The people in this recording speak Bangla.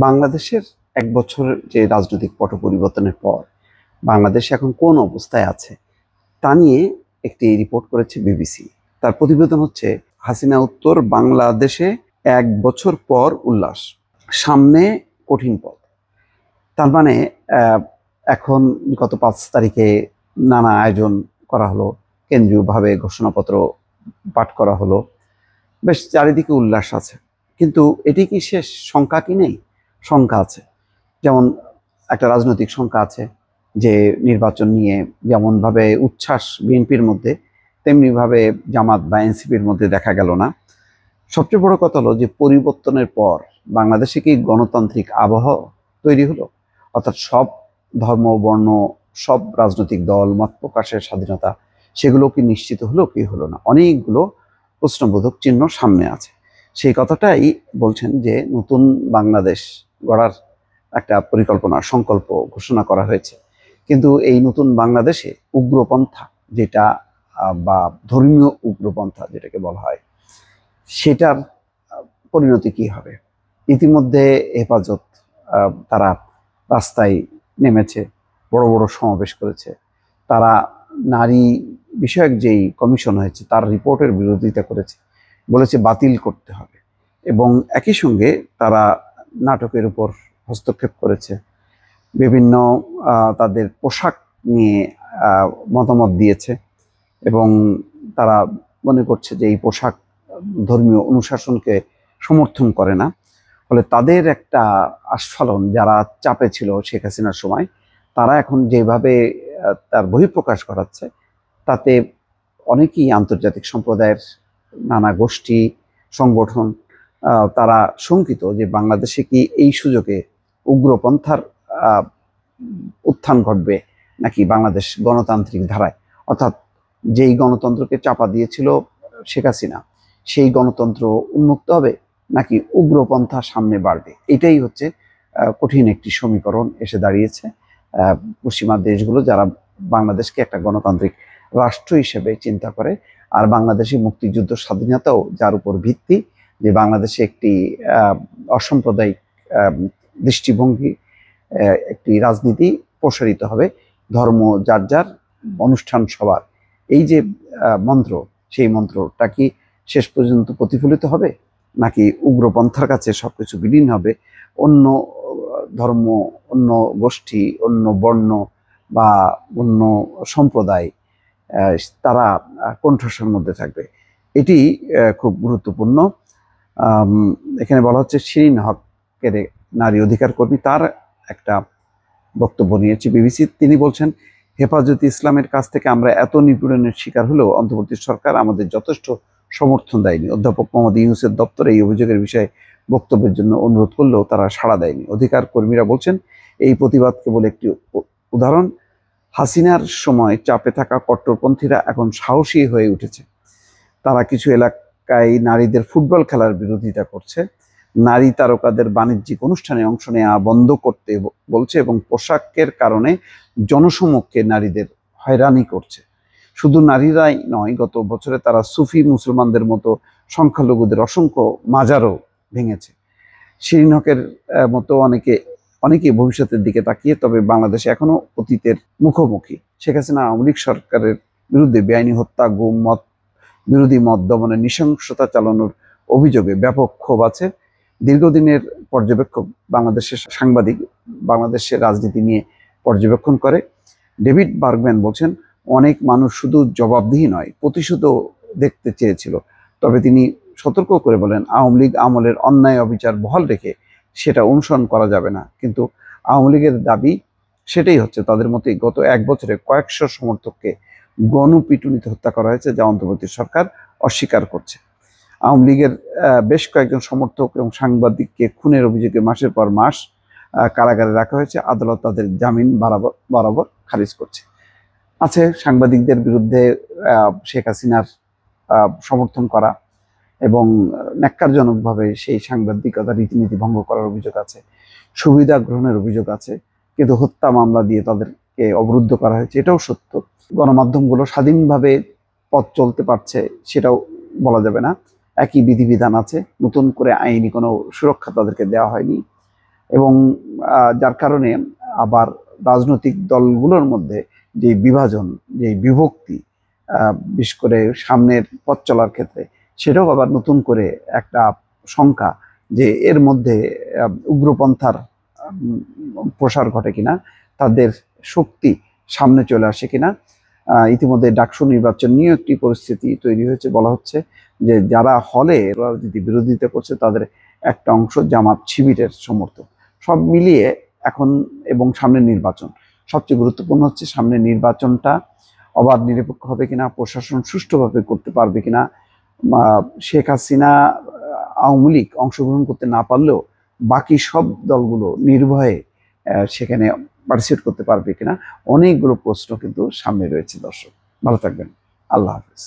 বাংলাদেশের এক বছরের যে রাজনৈতিক পট পরিবর্তনের পর বাংলাদেশ এখন কোন অবস্থায় আছে তা নিয়ে একটি রিপোর্ট করেছে বিবিসি। তার প্রতিবেদন হচ্ছে হাসিনা উত্তর বাংলাদেশে এক বছর পর উল্লাস, সামনে কঠিন পথ। তার মানে আহ, এখন গত 5 তারিখে নানা আয়োজন করা হলো, কেন্দ্রীয়ভাবে ঘোষণাপত্র পাঠ করা হলো, বেশ চারিদিকে উল্লাস আছে। কিন্তু এটি কি শেষ? শঙ্কা কি নেই? শঙ্কা আছে। যেমন একটা রাজনৈতিক শঙ্কা আছে যে নির্বাচন নিয়ে যেমনভাবে উচ্ছ্বাস বিএনপির মধ্যে, তেমনিভাবে জামাত বা এনসিপির মধ্যে দেখা গেল না। সবচেয়ে বড় কথা হলো যে পরিবর্তনের পর বাংলাদেশে কি গণতান্ত্রিক আবহ তৈরি হলো? অর্থাৎ সব ধর্ম বর্ণ, সব রাজনৈতিক দল মত প্রকাশের স্বাধীনতা, সেগুলো কি নিশ্চিত হলো কি হলো না? অনেকগুলো প্রশ্নবোধক চিহ্ন সামনে আছে। সেই কথাটাই বলছেন যে নতুন বাংলাদেশ গড়ার একটা পরিকল্পনা সংকল্প ঘোষণা করা হয়েছে। কিন্তু এই নতুন বাংলাদেশে উগ্রপন্থা যেটা বা ধর্মীয় উগ্রপন্থা যেটাকে বলা হয়, সেটার পরিণতি কি হবে? ইতিমধ্যে হেফাজত তারা রাস্তায় নেমেছে, বড় বড় সমাবেশ করেছে। তারা নারী বিষয়ক যেই কমিশন হয়েছে তার রিপোর্টের বিরোধিতা করেছে, বলেছে বাতিল করতে হবে। এবং একই সঙ্গে তারা নাটকের উপর হস্তক্ষেপ করেছে, বিভিন্ন তাদের পোশাক নিয়ে মতামত দিয়েছে। এবং তারা মনে করছে যে এই পোশাক ধর্মীয় অনুশাসনকে সমর্থন করে না। ফলে তাদের একটা আস্ফালন, যারা চাপে ছিল শেখ হাসিনার সময়, তারা এখন যেভাবে তার বহিঃপ্রকাশ ঘটাচ্ছে, তাতে অনেকেই আন্তর্জাতিক সম্প্রদায়ের নানা গোষ্ঠী সংগঠন তারা শঙ্কিত যে বাংলাদেশে কি এই সুযোগে উগ্রপন্থার আহ, উত্থান ঘটবে, নাকি বাংলাদেশ গণতান্ত্রিক ধারায়, অর্থাৎ যেই গণতন্ত্রকে চাপা দিয়েছিল শেখ হাসিনা, সেই গণতন্ত্র উন্মুক্ত হবে, নাকি উগ্রপন্থা সামনে বাড়বে? এটাই হচ্ছে কঠিন একটি সমীকরণ এসে দাঁড়িয়েছে। পশ্চিমা দেশগুলো যারা বাংলাদেশকে একটা গণতান্ত্রিক রাষ্ট্র হিসেবে চিন্তা করে, আর বাংলাদেশি মুক্তিযুদ্ধ স্বাধীনতাও যার উপর ভিত্তি, যে বাংলাদেশে একটি অসাম্প্রদায়িক দৃষ্টিভঙ্গি, একটি রাজনীতি প্রসারিত হবে, ধর্ম যার যার, অনুষ্ঠান সবার, এই যে মন্ত্র, সেই মন্ত্রটা কি শেষ পর্যন্ত প্রতিফলিত হবে, নাকি উগ্রপন্থার কাছে সবকিছু বিলীন হবে? অন্য ধর্ম, অন্য গোষ্ঠী, অন্য বর্ণ বা অন্য সম্প্রদায় তারা কণ্ঠস্বরের মধ্যে থাকবে। এটি খুব গুরুত্বপূর্ণ। এখানে বলা হচ্ছে শিরিন হকের, নারী অধিকার কর্মী, তার একটা বক্তব্য নিয়েছে বিবিসি। তিনি বলছেন, হেফাজতে ইসলামের কাছ থেকে আমরা এত নিপীড়নের শিকার হলেও অন্তর্বর্তী সরকার আমাদের যথেষ্ট সমর্থন দেয়নি। অধ্যাপক মোহাম্মদ ইউনূসের দপ্তরে এই অভিযোগের বিষয়ে বক্তব্যের জন্য অনুরোধ করলেও তারা সাড়া দেয়নি। অধিকার কর্মীরা বলছেন, এই প্রতিবাদ কেবল একটি উদাহরণ। হাসিনার সময় চাপে থাকা কট্টরপন্থীরা এখন সাহসী হয়ে উঠেছে। তারা কিছু এলাকায় নারীদের ফুটবল খেলার বিরোধিতা করছে, নারী তারকাদের বাণিজ্যিক অনুষ্ঠানে অংশ নেওয়া বন্ধ করতে বলছে, এবং পোশাকের কারণে জনসমক্ষে নারীদের হয়রানি করছে। শুধু নারীরাই নয়, গত বছরে তারা সুফি মুসলমানদের মতো সংখ্যালঘুদের অসংখ্য মাজারও ভেঙেছে। শিরিন হকের মতো অনেকেই ভবিষ্যতের দিকে তাকিয়ে, তবে বাংলাদেশে এখনো অতীতের মুখোমুখি। শেখ হাসিনা আওয়ামী লীগ সরকারের বিরুদ্ধে বেআইনি হত্যা, গুম, মত বিরোধী মত দমনের নৃশংসতা চালানোর অভিযোগে ব্যাপক ক্ষোভ আছে। দীর্ঘদিনের পর্যবেক্ষক, বাংলাদেশের সাংবাদিক, বাংলাদেশের রাজনীতি নিয়ে পর্যবেক্ষণ করে ডেভিড বার্গম্যান বলছেন, অনেক মানুষ শুধু জবাবদিহি নয়, প্রতিশোধও দেখতে চেয়েছিল। তবে তিনি সতর্ক করে বলেন, আওয়ামী লীগ আমলের অন্যায় অবিচার বহাল রেখে সেটা অনুসরণ করা যাবে না। কিন্তু আওয়ামী লীগের দাবি সেটাই হচ্ছে, তাদের মতে গত এক বছরে কয়েকশো সমর্থককে গণপিটুনিতে হত্যা করা হয়েছে, যা অন্তর্বর্তী সরকার অস্বীকার করছে। আওয়ামী লীগের বেশ কয়েকজন সমর্থক এবং সাংবাদিককে খুনের অভিযোগে মাসের পর মাস কারাগারে রাখা হয়েছে। আদালত তাদের জামিন বরাবর খারিজ করছে। আছে সাংবাদিকদের বিরুদ্ধে শেখ হাসিনার সমর্থন করা এবং ন্যাক্কারজনকভাবে সেই সাংবাদিকতা রীতিনীতি ভঙ্গ করার অভিযোগ আছে, সুবিধা গ্রহণের অভিযোগ আছে, কিন্তু হত্যা মামলা দিয়ে তাদেরকে অবরুদ্ধ করা হয়েছে, এটাও সত্য। গণমাধ্যমগুলো স্বাধীনভাবে পথ চলতে পারছে, সেটাও বলা যাবে না। একই বিধিবিধান আছে, নতুন করে আইনি কোনো সুরক্ষা তাদেরকে দেওয়া হয়নি। এবং যার কারণে আবার রাজনৈতিক দলগুলোর মধ্যে যে বিভাজন, যে বিভক্তি, বিশেষ করে সামনের পথ চলার ক্ষেত্রে, সেটাও আবার নতুন করে একটা শঙ্কা যে এর মধ্যে উগ্রপন্থার প্রসার ঘটে কিনা, তাদের শক্তি সামনে চলে আসে কিনা। ইতিমধ্যে ডাকসু নির্বাচন নিয়ে একটি পরিস্থিতি তৈরি হয়েছে, বলা হচ্ছে যে যারা হলে রাজনীতি বিরোধিতা করছে তাদের একটা অংশ জামাত শিবিরের সমর্থক। সব মিলিয়ে এখন এবং সামনে নির্বাচন, সবচেয়ে গুরুত্বপূর্ণ হচ্ছে সামনে নির্বাচনটা অবাধ নিরপেক্ষ হবে কিনা, প্রশাসন সুষ্ঠুভাবে করতে পারবে কিনা, শেখ হাসিনা আওয়ামী লীগ অংশগ্রহণ করতে না পারলেও বাকি সব দলগুলো নির্ভয়ে সেখানে পার্টিসিপেট করতে পারবে কিনা, অনেকগুলো প্রশ্ন কিন্তু সামনে রয়েছে। দর্শক ভালো থাকবেন, আল্লাহ হাফিজ।